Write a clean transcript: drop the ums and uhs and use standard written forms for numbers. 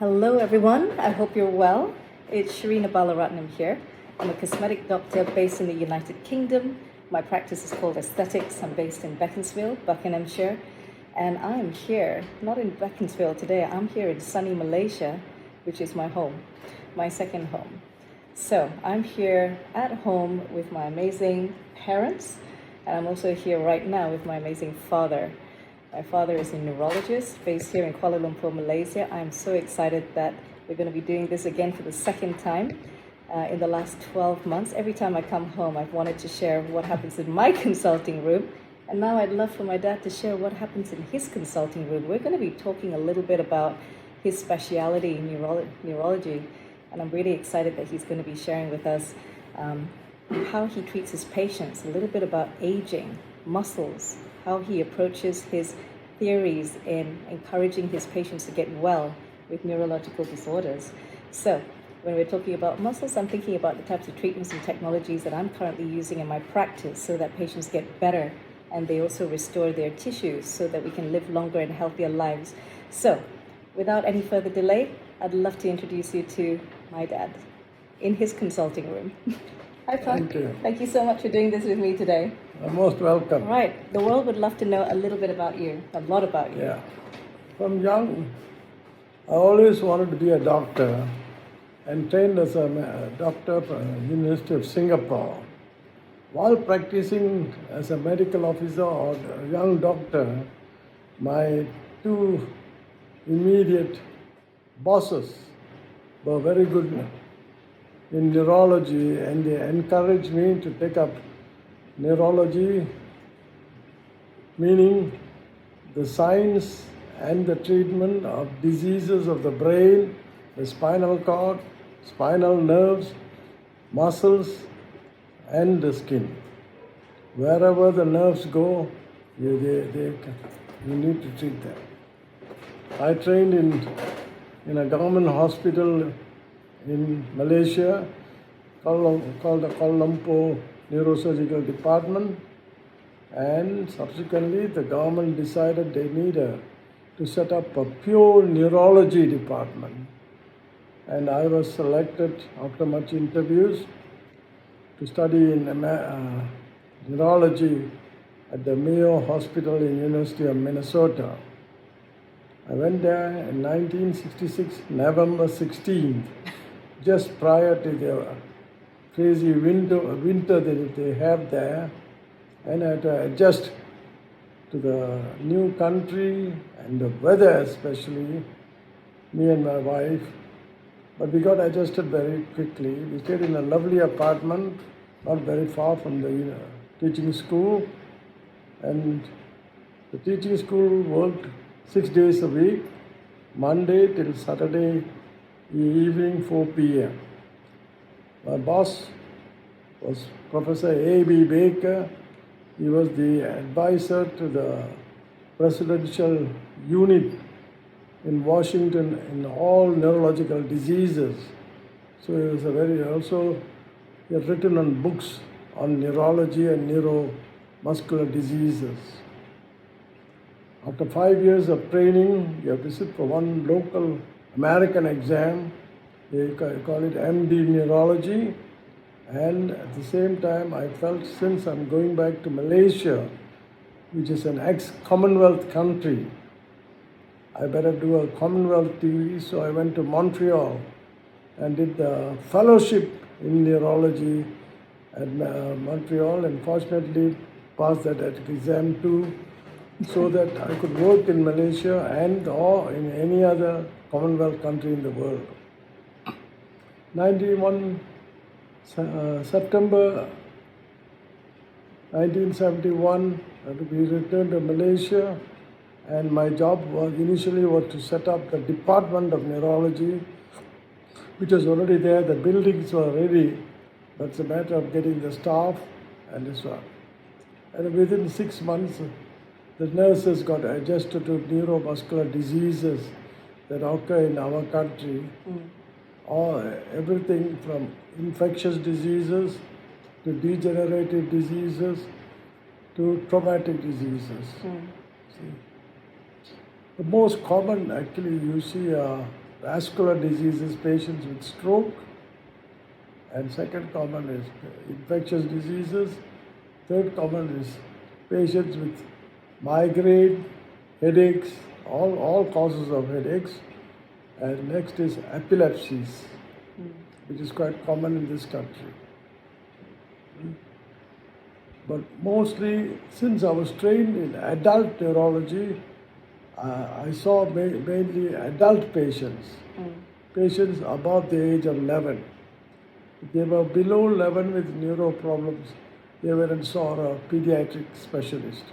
Hello everyone, I hope you're well. It's Chelliah Balaratnam here. I'm a cosmetic doctor based in the United Kingdom. My practice is called S-Thetics. I'm based in Beaconsfield, Buckinghamshire. And I'm here, not in Beaconsfield today, I'm here in sunny Malaysia, which is my home, my second home. So I'm here at home with my amazing parents, and I'm also here right now with my amazing father. My father is a neurologist based here in Kuala Lumpur, Malaysia. I'm so excited that we're going to be doing this again for the second time in the last 12 months. Every time I come home, I've wanted to share what happens in my consulting room. And now I'd love for my dad to share what happens in his consulting room. We're going to be talking a little bit about his speciality in neurology. And I'm really excited that he's going to be sharing with us how he treats his patients, a little bit about aging, muscles, how he approaches his theories in encouraging his patients to get well with neurological disorders. So when we're talking about muscles, I'm thinking about the types of treatments and technologies that I'm currently using in my practice so that patients get better and they also restore their tissues so that we can live longer and healthier lives. So without any further delay, I'd love to introduce you to my dad in his consulting room. Hi, Pa. Thank you. Thank you so much for doing this with me today. You're most welcome. Right. The world would love to know a little bit about you, a lot about you. Yeah. From young, I always wanted to be a doctor and trained as a doctor from the University of Singapore. While practicing as a medical officer or a young doctor, my two immediate bosses were very good in neurology, and they encouraged me to take up neurology, meaning the science and the treatment of diseases of the brain, the spinal cord, spinal nerves, muscles, and the skin. Wherever the nerves go, you need to treat them. I trained in a government hospital in Malaysia called the Kuala Lumpur Neurosurgical Department, and subsequently the government decided they needed to set up a pure neurology department, and I was selected after much interviews to study in neurology at the Mayo Hospital in University of Minnesota. I went there in 1966, November 16th, just prior to the crazy winter that they have there, and I had to adjust to the new country and the weather especially, me and my wife. But we got adjusted very quickly. We stayed in a lovely apartment, not very far from the teaching school, and the teaching school worked 6 days a week, Monday till Saturday evening 4 p.m. My boss was Professor A.B. Baker. He was the advisor to the presidential unit in Washington in all neurological diseases. So he was he had written on books on neurology and neuromuscular diseases. After 5 years of training, you have to sit for one local American exam. They call it MD Neurology. And at the same time, I felt since I'm going back to Malaysia, which is an ex-Commonwealth country, I better do a Commonwealth degree. So I went to Montreal and did the fellowship in neurology at Montreal, and fortunately passed that exam too, so that I could work in Malaysia and or in any other Commonwealth country in the world. September 1971, we returned to Malaysia, and my job initially was to set up the Department of Neurology, which was already there. The buildings were ready, but it's a matter of getting the staff and this one. And within 6 months, the nurses got adjusted to neuromuscular diseases that occur in our country. Everything from infectious diseases to degenerative diseases to traumatic diseases. See? The most common, actually, you see vascular diseases, patients with stroke, and second common is infectious diseases. Third common is patients with migraine, headaches, all causes of headaches. And next is epilepsies, which is quite common in this country. But mostly, since I was trained in adult neurology, I saw mainly adult patients, patients above the age of 11. If they were below 11 with neuro problems, they went and saw a pediatric specialist.